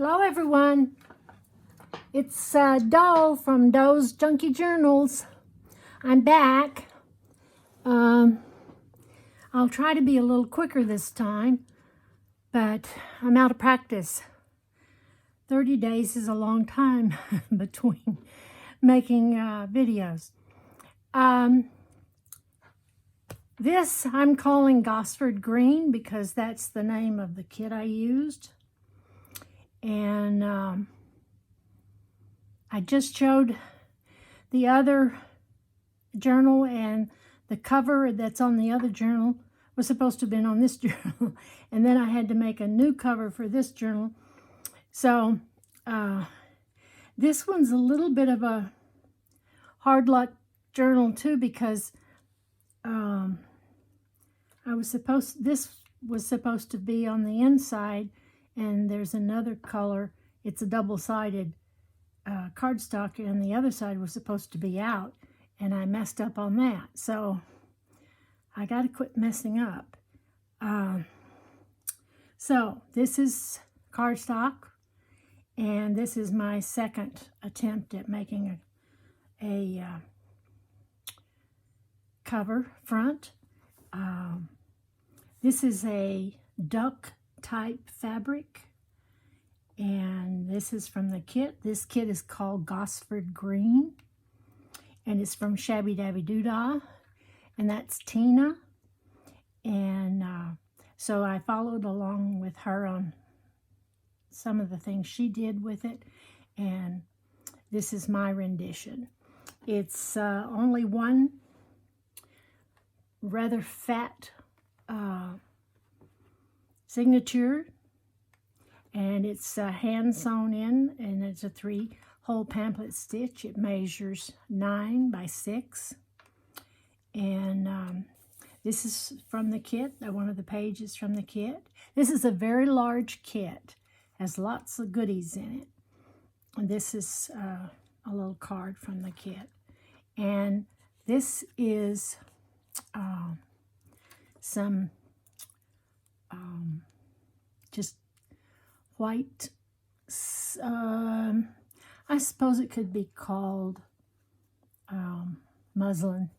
Hello everyone, it's Doe from Doe's Junkie Journals. I'm back. I'll try to be a little quicker this time, but I'm out of practice. 30 days is a long time between making videos. This I'm calling Gosford Green because that's the name of the kit I used. And I just showed the other journal, and the cover that's on the other journal was supposed to have been on this journal. And then I had to make a new cover for this journal. So this one's a little bit of a hard luck journal too, because this was supposed to be on the inside, and there's another color. It's a double-sided cardstock, and the other side was supposed to be out, and I messed up on that. So I got to quit messing up. So this is cardstock, and this is my second attempt at making a cover front. This is a duck type fabric, and this is from the kit. This kit is called Gosford Green, and it's from Shabbydabbydoodah, and that's Tina. And so I followed along with her on some of the things she did with it, and this is my rendition. It's only one rather fat signature, and it's hand sewn in, and it's a 3-hole pamphlet stitch. It measures 9 by 6, and this is from the kit. One of the pages from the kit. This is a very large kit, has lots of goodies in it, and this is a little card from the kit. And this is some just white, I suppose it could be called muslin,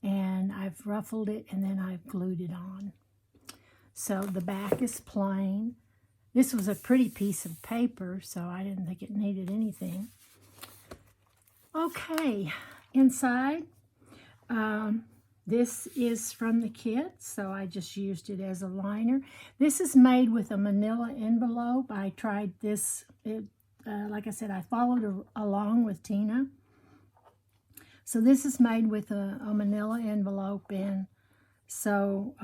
and I've ruffled it and then I've glued it on. So the back is plain. This was a pretty piece of paper, so I didn't think it needed anything. Okay, inside, this is from the kit, so I just used it as a liner. This is made with a manila envelope. I tried this, like I said, I followed along with Tina. So this is made with a manila envelope, and so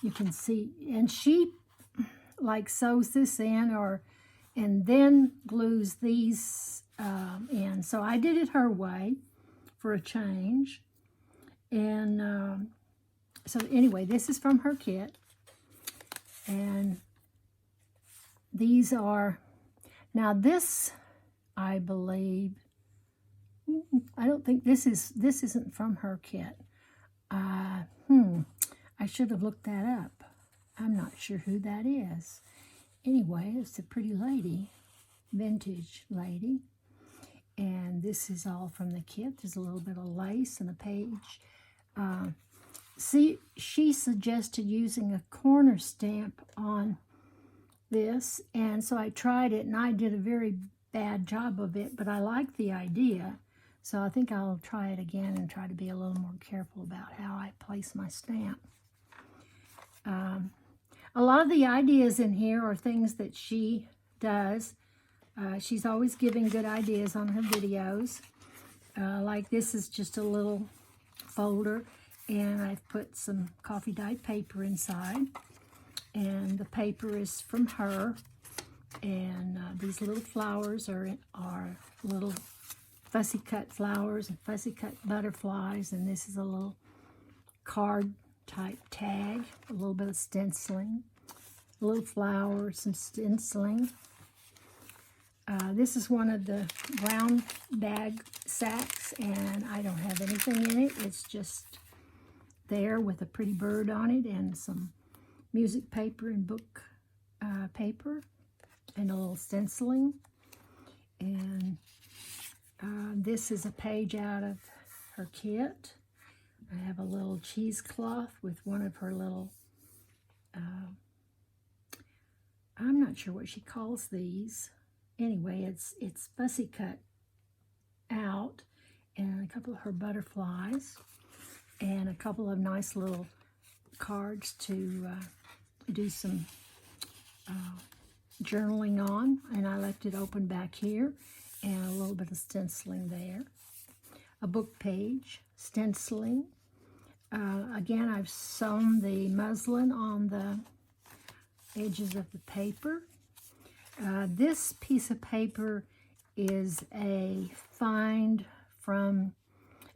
you can see, and she like sews this in, and then glues these in. So I did it her way for a change. And so anyway, this is from her kit, and these are, now this, I believe, I don't think this isn't from her kit. I should have looked that up. I'm not sure who that is. Anyway, it's a pretty lady, vintage lady, and this is all from the kit. There's a little bit of lace and a page. See, she suggested using a corner stamp on this, and so I tried it, and I did a very bad job of it, but I like the idea, so I think I'll try it again and try to be a little more careful about how I place my stamp. A lot of the ideas in here are things that she does. She's always giving good ideas on her videos. Like this is just a little folder, and I've put some coffee dyed paper inside, and the paper is from her, and these little flowers are little fussy cut flowers and fussy cut butterflies, and this is a little card type tag, a little bit of stenciling, a little flower, some stenciling. This is one of the brown bag sacks, and I don't have anything in it. It's just there with a pretty bird on it and some music paper and book paper. and a little stenciling. And this is a page out of her kit. I have a little cheesecloth with one of her little, I'm not sure what she calls these. Anyway, it's fussy cut out, and a couple of her butterflies, and a couple of nice little cards to do some journaling on, and I left it open back here, and a little bit of stenciling there. A book page, stenciling. Again, I've sewn the muslin on the edges of the paper. This piece of paper is a find from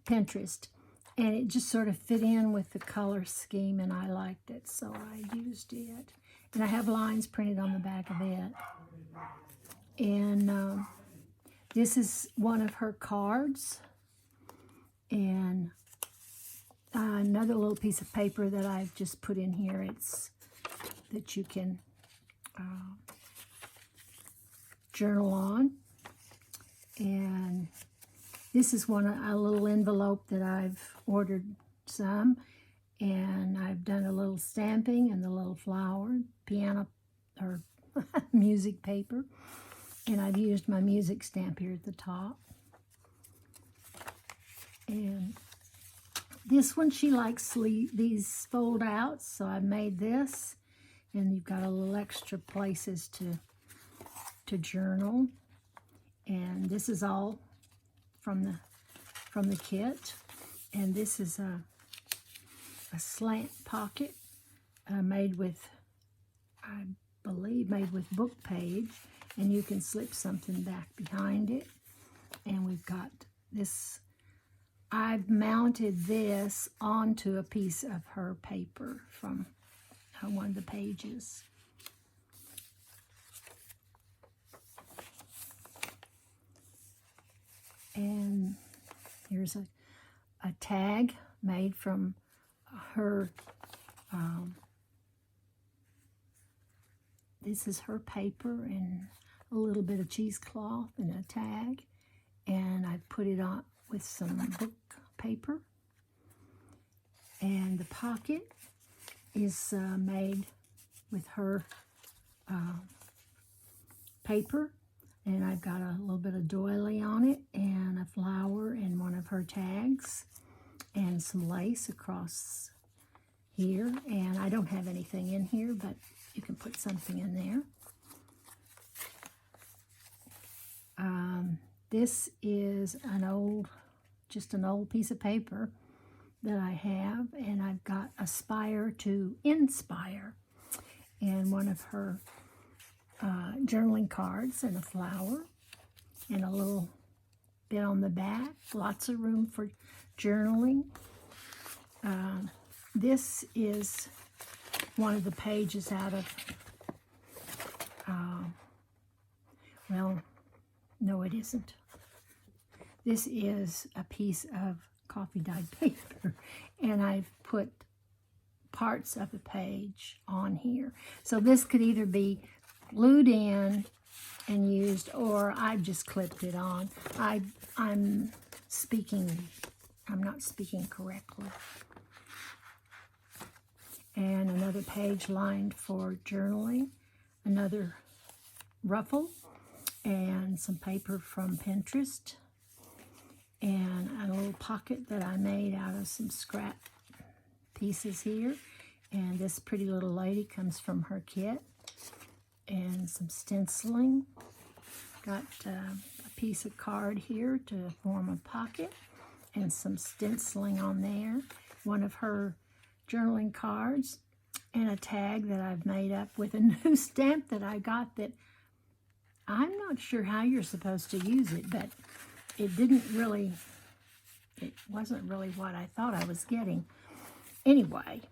Pinterest, and it just sort of fit in with the color scheme, and I liked it, so I used it. And I have lines printed on the back of it. And this is one of her cards, and another little piece of paper that I've just put in here. It's that you can journal on. And this is a little envelope that I've ordered some, and I've done a little stamping and the little flower, piano or music paper, and I've used my music stamp here at the top. And this one, she likes these fold outs, so I made this, and you've got a little extra places to journal. And this is all from the kit. And this is a slant pocket made with, I believe, made with book page, and you can slip something back behind it. And we've got this. I've mounted this onto a piece of her paper from one of the pages. And here's a tag made from her, this is her paper and a little bit of cheesecloth and a tag. And I put it on with some book paper. And the pocket is made with her paper. And I've got a little bit of doily on it, and a flower, and one of her tags, and some lace across here. And I don't have anything in here, but you can put something in there. This is just an old piece of paper that I have, and I've got Aspire to Inspire, and one of her journaling cards, and a flower, and a little bit on the back. Lots of room for journaling. This is one of the pages out of, well, no it isn't. This is a piece of coffee dyed paper, and I've put parts of the page on here. So this could either be glued in and used, or I've just clipped it on. I'm not speaking correctly. And another page lined for journaling, another ruffle, and some paper from Pinterest, and a little pocket that I made out of some scrap pieces here. And this pretty little lady comes from her kit. And some stenciling. Got a piece of card here to form a pocket, and some stenciling on there. One of her journaling cards, and a tag that I've made up with a new stamp that I got that I'm not sure how you're supposed to use it, but it wasn't really what I thought I was getting. Anyway,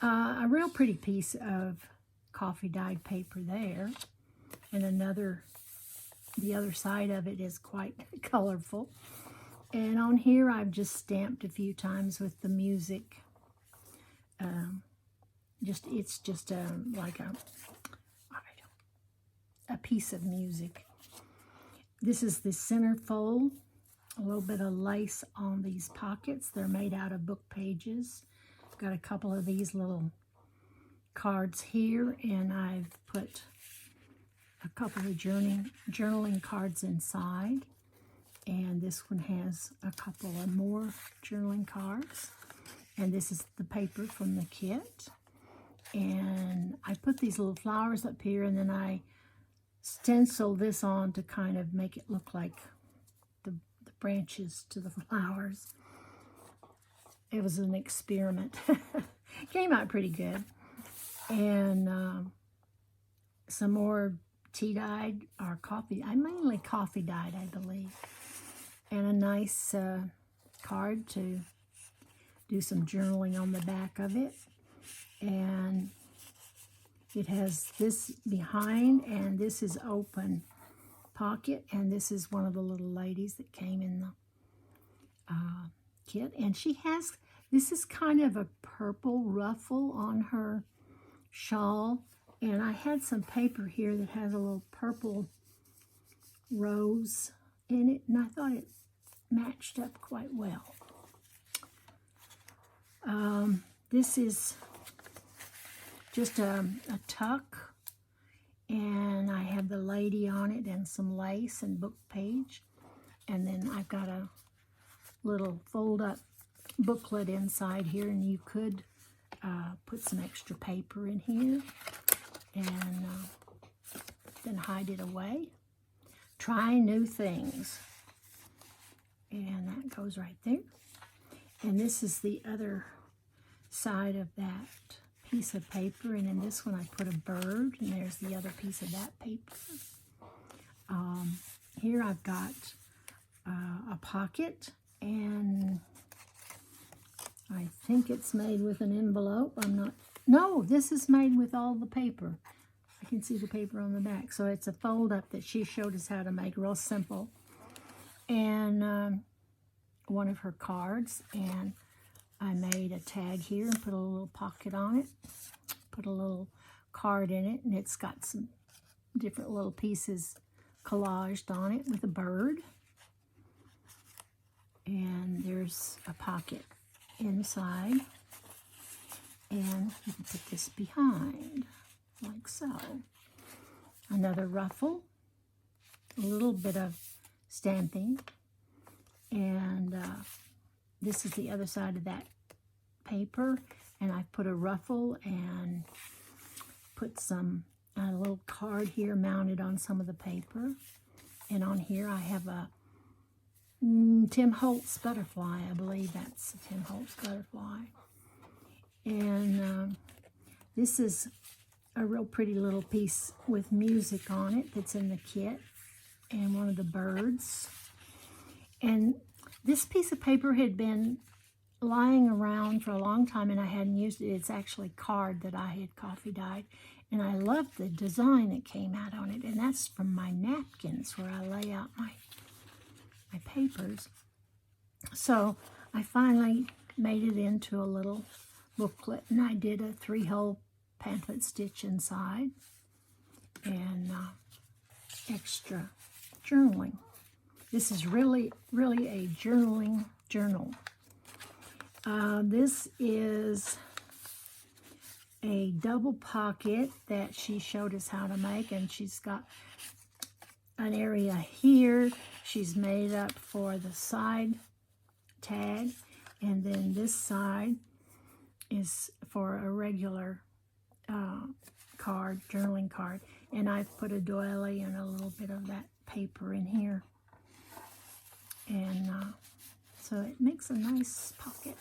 a real pretty piece of coffee dyed paper there, and the other side of it is quite colorful. And on here I've just stamped a few times with the music. It's just like a piece of music. This is the centerfold. A little bit of lace on these pockets. They're made out of book pages. Got a couple of these little cards here, and I've put a couple of journaling cards inside. And this one has a couple of more journaling cards. And this is the paper from the kit. And I put these little flowers up here, and then I stenciled this on to kind of make it look like the branches to the flowers. It was an experiment. Came out pretty good. And some more tea dyed or coffee. I mainly coffee dyed, I believe. And a nice card to do some journaling on the back of it. And it has this behind, and this is open pocket, and this is one of the little ladies that came in the kit. And she has, this is kind of a purple ruffle on her shawl, and I had some paper here that has a little purple rose in it, and I thought it matched up quite well. This is just a tuck, and I have the lady on it and some lace and book page, and then I've got a little fold-up booklet inside here, and you could put some extra paper in here and then hide it away. Try new things. And that goes right there. And this is the other side of that piece of paper. And in this one I put a bird, and there's the other piece of that paper. Here I've got a pocket, and I think it's made with an envelope. No, this is made with all the paper. I can see the paper on the back. So it's a fold-up that she showed us how to make, real simple. And one of her cards, and I made a tag here and put a little pocket on it, put a little card in it, and it's got some different little pieces collaged on it with a bird. And there's a pocket inside, and you can put this behind, like so. Another ruffle, a little bit of stamping, and this is the other side of that paper, and I put a ruffle and put some a little card here mounted on some of the paper, and on here I have a Tim Holtz butterfly. I believe that's a Tim Holtz butterfly. And this is a real pretty little piece with music on it that's in the kit, and one of the birds. And this piece of paper had been lying around for a long time, and I hadn't used it. It's actually card that I had coffee dyed, and I loved the design that came out on it. And that's from my napkins where I lay out my papers. So I finally made it into a little booklet, and I did a 3-hole pamphlet stitch inside, and extra journaling. This is really a journaling journal. This is a double pocket that she showed us how to make, and she's got an area here she's made up for the side tag, and then this side is for a regular card, journaling card, and I've put a doily and a little bit of that paper in here, and so it makes a nice pocket.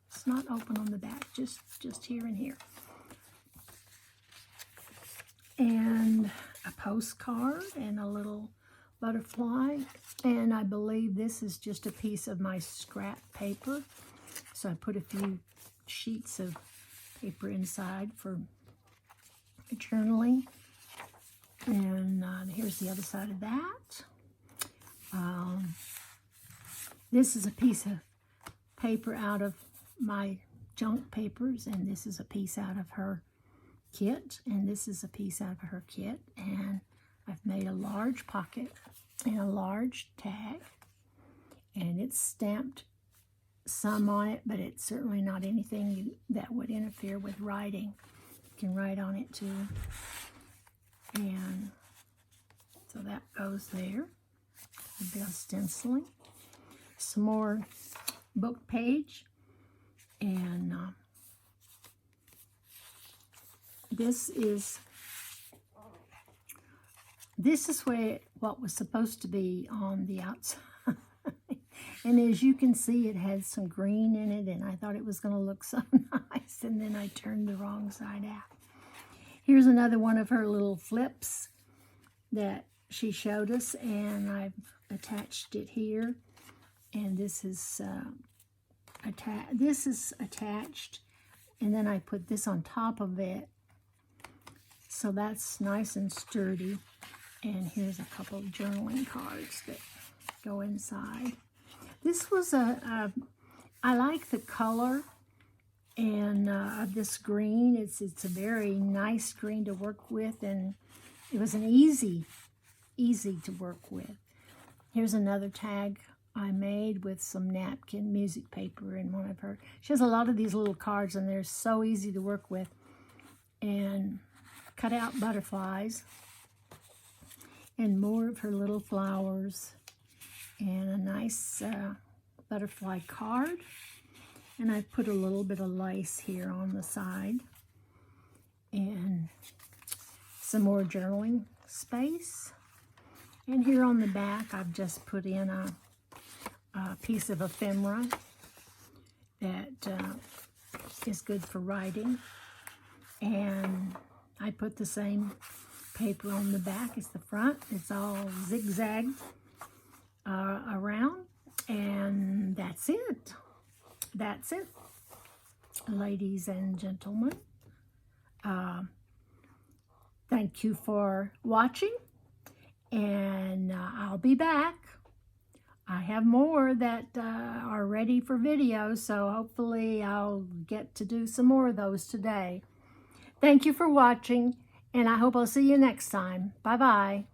It's not open on the back, just here and here. And a postcard and a little butterfly, and I believe this is just a piece of my scrap paper, so I put a few sheets of paper inside for journaling. And here's the other side of that. This is a piece of paper out of my junk papers, and this is a piece out of her kit, and this is a piece out of her kit, and I've made a large pocket and a large tag, and it's stamped some on it, but it's certainly not anything that would interfere with writing. You can write on it too. And so that goes there. A bit of stenciling. Some more book page. And this is what was supposed to be on the outside. And as you can see, it had some green in it, and I thought it was going to look so nice, and then I turned the wrong side out. Here's another one of her little flips that she showed us, and I've attached it here. And this is attached, and then I put this on top of it, so that's nice and sturdy. And here's a couple of journaling cards that go inside. This was I like the color and of this green. It's a very nice green to work with, and it was an easy to work with. Here's another tag I made with some napkin music paper in one of her. She has a lot of these little cards, and they're so easy to work with. And cut out butterflies and more of her little flowers, and a nice butterfly card. And I put a little bit of lace here on the side, and some more journaling space. And here on the back, I've just put in a piece of ephemera that is good for writing. And I put the same paper on the back as the front. It's all zigzagged around, and that's it. That's it, ladies and gentlemen. Thank you for watching, and I'll be back. I have more that are ready for video, so hopefully I'll get to do some more of those today. Thank you for watching, and I hope I'll see you next time. Bye-bye.